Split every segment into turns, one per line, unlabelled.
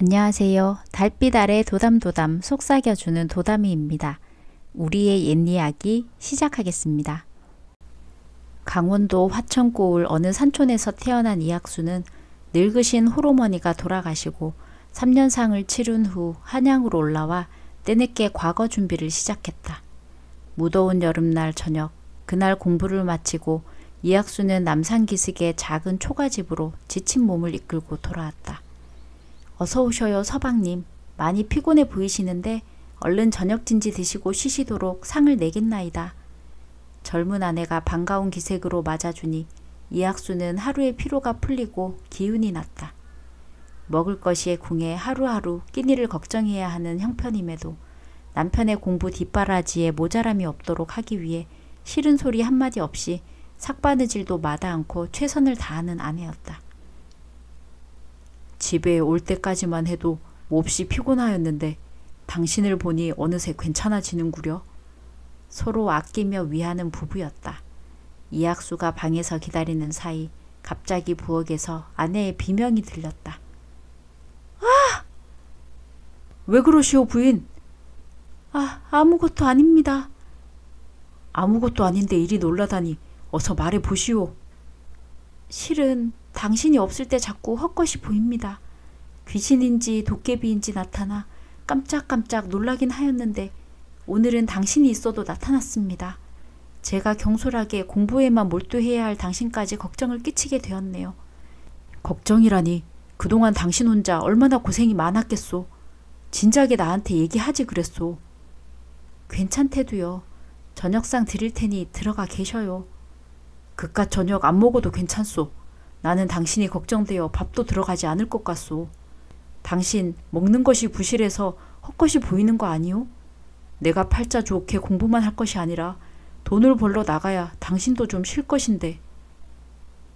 안녕하세요. 달빛 아래 도담도담 속삭여주는 도담이입니다. 우리의 옛 이야기 시작하겠습니다. 강원도 화천고을 어느 산촌에서 태어난 이학수는 늙으신 홀어머니가 돌아가시고 3년상을 치른 후 한양으로 올라와 때늦게 과거 준비를 시작했다. 무더운 여름날 저녁, 그날 공부를 마치고 이학수는 남산기슭의 작은 초가집으로 지친 몸을 이끌고 돌아왔다. 어서 오셔요, 서방님. 많이 피곤해 보이시는데 얼른 저녁진지 드시고 쉬시도록 상을 내겠나이다. 젊은 아내가 반가운 기색으로 맞아주니 이학수는 하루의 피로가 풀리고 기운이 났다. 먹을 것이 궁해 하루하루 끼니를 걱정해야 하는 형편임에도 남편의 공부 뒷바라지에 모자람이 없도록 하기 위해 싫은 소리 한마디 없이 삭바느질도 마다 않고 최선을 다하는 아내였다. 집에 올 때까지만 해도 몹시 피곤하였는데 당신을 보니 어느새 괜찮아지는구려. 서로 아끼며 위하는 부부였다. 이학수가 방에서 기다리는 사이 갑자기 부엌에서 아내의 비명이 들렸다. 아! 왜 그러시오, 부인? 아무것도 아닙니다. 아무것도 아닌데 이리 놀라다니 어서 말해 보시오. 실은 당신이 없을 때 자꾸 헛것이 보입니다. 귀신인지 도깨비인지 나타나 깜짝깜짝 놀라긴 하였는데 오늘은 당신이 있어도 나타났습니다. 제가 경솔하게 공부에만 몰두해야 할 당신까지 걱정을 끼치게 되었네요. 걱정이라니, 그동안 당신 혼자 얼마나 고생이 많았겠소. 진작에 나한테 얘기하지 그랬소. 괜찮대도요. 저녁상 드릴 테니 들어가 계셔요. 그깟 저녁 안 먹어도 괜찮소. 나는 당신이 걱정되어 밥도 들어가지 않을 것 같소. 당신 먹는 것이 부실해서 헛것이 보이는 거 아니오? 내가 팔자 좋게 공부만 할 것이 아니라 돈을 벌러 나가야 당신도 좀 쉴 것인데.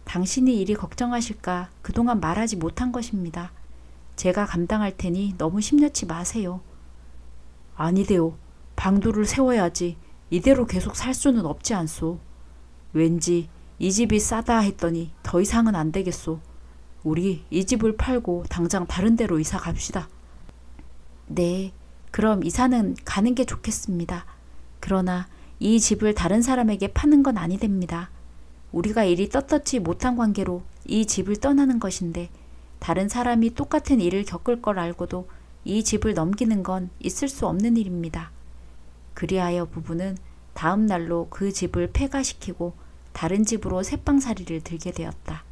당신이 이리 걱정하실까 그동안 말하지 못한 것입니다. 제가 감당할 테니 너무 심려치 마세요. 아니대요. 방도를 세워야지. 이대로 계속 살 수는 없지 않소. 왠지 이 집이 싸다 했더니 더 이상은 안 되겠소. 우리 이 집을 팔고 당장 다른 데로 이사 갑시다. 네, 그럼 이사는 가는 게 좋겠습니다. 그러나 이 집을 다른 사람에게 파는 건 아니됩니다. 우리가 이리 떳떳지 못한 관계로 이 집을 떠나는 것인데 다른 사람이 똑같은 일을 겪을 걸 알고도 이 집을 넘기는 건 있을 수 없는 일입니다. 그리하여 부부는 다음 날로 그 집을 폐가시키고 다른 집으로 새빵살이를 들게 되었다.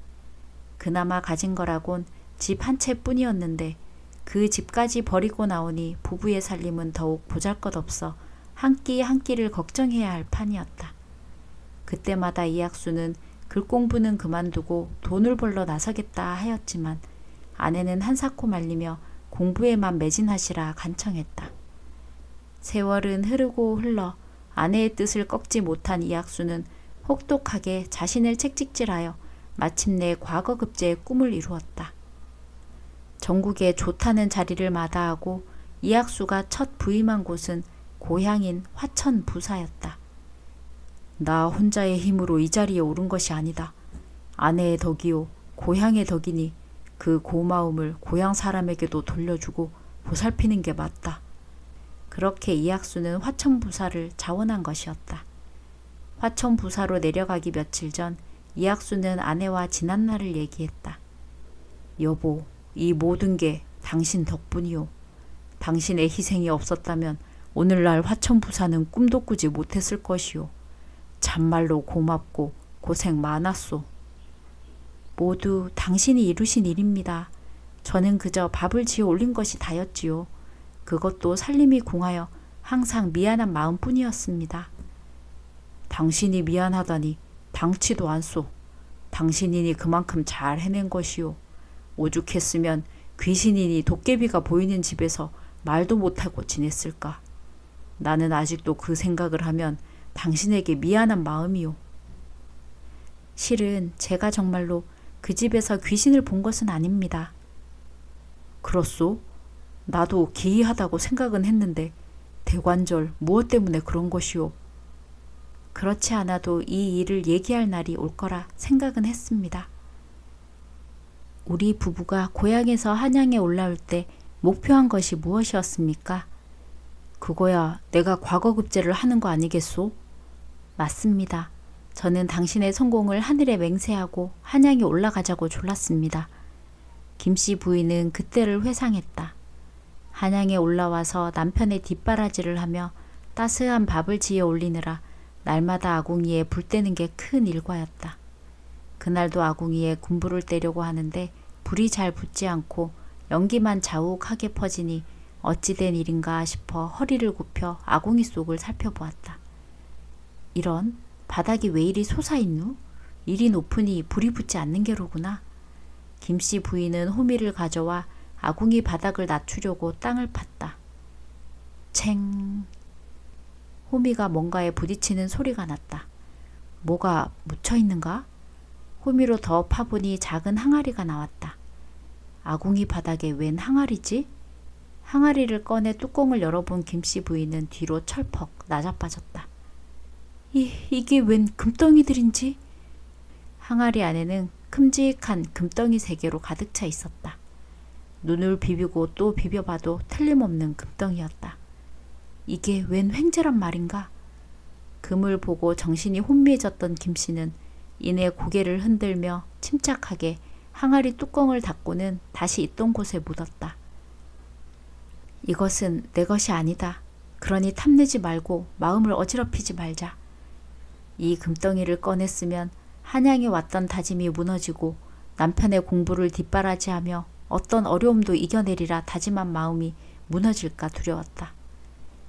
그나마 가진 거라곤 집 한 채뿐이었는데 그 집까지 버리고 나오니 부부의 살림은 더욱 보잘것없어 한 끼 한 끼를 걱정해야 할 판이었다. 그때마다 이학수는 글 공부는 그만두고 돈을 벌러 나서겠다 하였지만 아내는 한사코 말리며 공부에만 매진하시라 간청했다. 세월은 흐르고 흘러 아내의 뜻을 꺾지 못한 이학수는 혹독하게 자신을 책찍질하여 마침내 과거급제의 꿈을 이루었다. 전국에 좋다는 자리를 마다하고 이학수가 첫 부임한 곳은 고향인 화천 부사였다. 나 혼자의 힘으로 이 자리에 오른 것이 아니다. 아내의 덕이요 고향의 덕이니 그 고마움을 고향 사람에게도 돌려주고 보살피는 게 맞다. 그렇게 이학수는 화천 부사를 자원한 것이었다. 화천 부사로 내려가기 며칠 전 이학수는 아내와 지난날을 얘기했다. 여보, 이 모든 게 당신 덕분이요. 당신의 희생이 없었다면 오늘날 화천 부사는 꿈도 꾸지 못했을 것이요. 참말로 고맙고 고생 많았소. 모두 당신이 이루신 일입니다. 저는 그저 밥을 지어 올린 것이 다였지요. 그것도 살림이 궁하여 항상 미안한 마음뿐이었습니다. 당신이 미안하다니 당치도 않소. 당신이니 그만큼 잘 해낸 것이요. 오죽했으면 귀신이니 도깨비가 보이는 집에서 말도 못하고 지냈을까. 나는 아직도 그 생각을 하면 당신에게 미안한 마음이요. 실은 제가 정말로 그 집에서 귀신을 본 것은 아닙니다. 그렇소? 나도 기이하다고 생각은 했는데 대관절 무엇 때문에 그런 것이오? 그렇지 않아도 이 일을 얘기할 날이 올 거라 생각은 했습니다. 우리 부부가 고향에서 한양에 올라올 때 목표한 것이 무엇이었습니까? 그거야 내가 과거급제를 하는 거 아니겠소? 맞습니다. 저는 당신의 성공을 하늘에 맹세하고 한양에 올라가자고 졸랐습니다. 김씨 부인은 그때를 회상했다. 한양에 올라와서 남편의 뒷바라지를 하며 따스한 밥을 지어 올리느라 날마다 아궁이에 불 떼는 게 큰 일과였다. 그날도 아궁이에 군불을 떼려고 하는데 불이 잘 붙지 않고 연기만 자욱하게 퍼지니 어찌된 일인가 싶어 허리를 굽혀 아궁이 속을 살펴보았다. 이런, 바닥이 왜 이리 솟아있누? 이리 높으니 불이 붙지 않는 게로구나. 김씨 부인은 호미를 가져와 아궁이 바닥을 낮추려고 땅을 팠다. 챙. 호미가 뭔가에 부딪히는 소리가 났다. 뭐가 묻혀있는가? 호미로 더 파보니 작은 항아리가 나왔다. 아궁이 바닥에 웬 항아리지? 항아리를 꺼내 뚜껑을 열어본 김씨 부인은 뒤로 철퍽 낮아빠졌다. 이게 웬 금덩이들인지? 항아리 안에는 큼직한 금덩이 3개로 가득 차 있었다. 눈을 비비고 또 비벼봐도 틀림없는 금덩이였다. 이게 웬 횡재란 말인가? 금을 보고 정신이 혼미해졌던 김씨는 이내 고개를 흔들며 침착하게 항아리 뚜껑을 닫고는 다시 있던 곳에 묻었다. 이것은 내 것이 아니다. 그러니 탐내지 말고 마음을 어지럽히지 말자. 이 금덩이를 꺼냈으면 한양에 왔던 다짐이 무너지고 남편의 공부를 뒷바라지하며 어떤 어려움도 이겨내리라 다짐한 마음이 무너질까 두려웠다.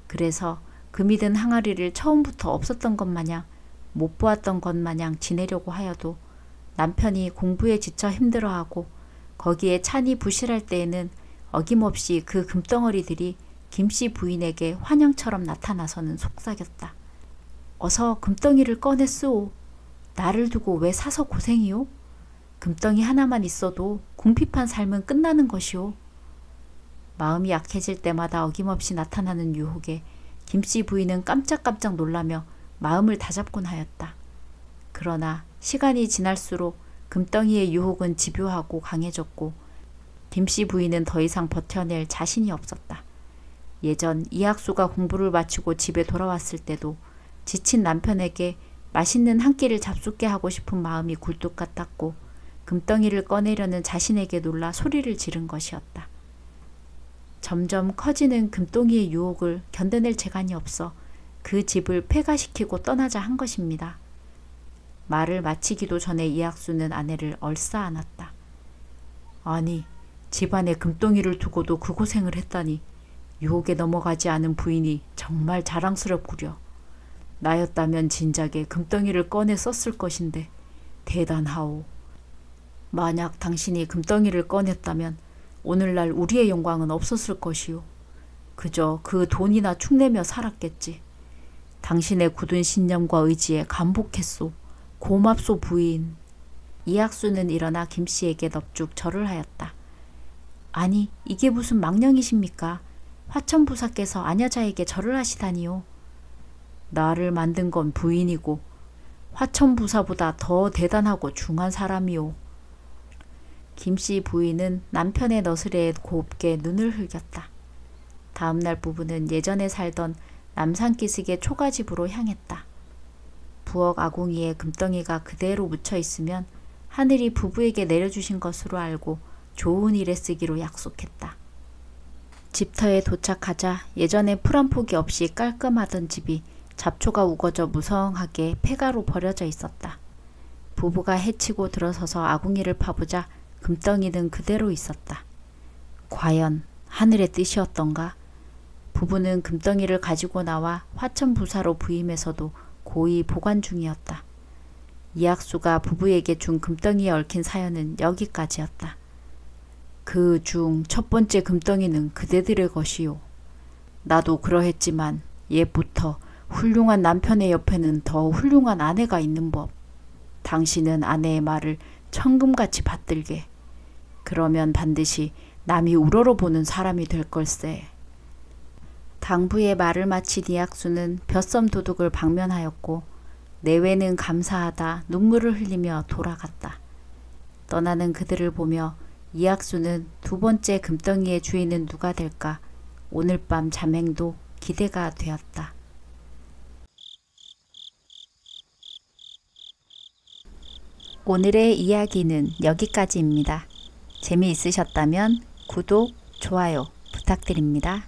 그래서 금이 든 항아리를 처음부터 없었던 것 마냥 못 보았던 것 마냥 지내려고 하여도 남편이 공부에 지쳐 힘들어하고 거기에 찬이 부실할 때에는 어김없이 그 금덩어리들이 김씨 부인에게 환영처럼 나타나서는 속삭였다. 어서 금덩이를 꺼냈소. 나를 두고 왜 사서 고생이요? 금덩이 하나만 있어도 궁핍한 삶은 끝나는 것이오. 마음이 약해질 때마다 어김없이 나타나는 유혹에 김씨 부인은 깜짝깜짝 놀라며 마음을 다잡곤 하였다. 그러나 시간이 지날수록 금덩이의 유혹은 집요하고 강해졌고 김씨 부인은 더 이상 버텨낼 자신이 없었다. 예전 이학수가 공부를 마치고 집에 돌아왔을 때도 지친 남편에게 맛있는 한 끼를 잡숫게 하고 싶은 마음이 굴뚝 같았고 금덩이를 꺼내려는 자신에게 놀라 소리를 지른 것이었다. 점점 커지는 금덩이의 유혹을 견뎌낼 재간이 없어 그 집을 폐가시키고 떠나자 한 것입니다. 말을 마치기도 전에 이학수는 아내를 얼싸안았다. 아니, 집안에 금덩이를 두고도 그 고생을 했다니 유혹에 넘어가지 않은 부인이 정말 자랑스럽구려. 나였다면 진작에 금덩이를 꺼내 썼을 것인데 대단하오. 만약 당신이 금덩이를 꺼냈다면 오늘날 우리의 영광은 없었을 것이오. 그저 그 돈이나 축내며 살았겠지. 당신의 굳은 신념과 의지에 감복했소. 고맙소 부인. 이학수는 일어나 김씨에게 넙죽 절을 하였다. 아니, 이게 무슨 망령이십니까? 화천부사께서 아녀자에게 절을 하시다니요. 나를 만든 건 부인이고 화천부사보다 더 대단하고 중한 사람이오. 김씨 부인은 남편의 너스레에 곱게 눈을 흘겼다. 다음날 부부는 예전에 살던 남산기슭의 초가집으로 향했다. 부엌 아궁이에 금덩이가 그대로 묻혀있으면 하늘이 부부에게 내려주신 것으로 알고 좋은 일에 쓰기로 약속했다. 집터에 도착하자 예전에 풀 한 폭이 없이 깔끔하던 집이 잡초가 우거져 무성하게 폐가로 버려져 있었다. 부부가 해치고 들어서서 아궁이를 파보자 금덩이는 그대로 있었다. 과연 하늘의 뜻이었던가? 부부는 금덩이를 가지고 나와 화천부사로 부임해서도 고이 보관 중이었다. 이학수가 부부에게 준 금덩이에 얽힌 사연은 여기까지였다. 그 중 첫 번째 금덩이는 그대들의 것이요. 나도 그러했지만 옛부터 훌륭한 남편의 옆에는 더 훌륭한 아내가 있는 법. 당신은 아내의 말을 천금같이 받들게. 그러면 반드시 남이 우러러보는 사람이 될 걸세. 당부의 말을 마친 이학수는 벼섬 도둑을 방면하였고 내외는 감사하다 눈물을 흘리며 돌아갔다. 떠나는 그들을 보며 이학수는 두 번째 금덩이의 주인은 누가 될까? 오늘 밤 잠행도 기대가 되었다. 오늘의 이야기는 여기까지입니다. 재미있으셨다면 구독, 좋아요 부탁드립니다.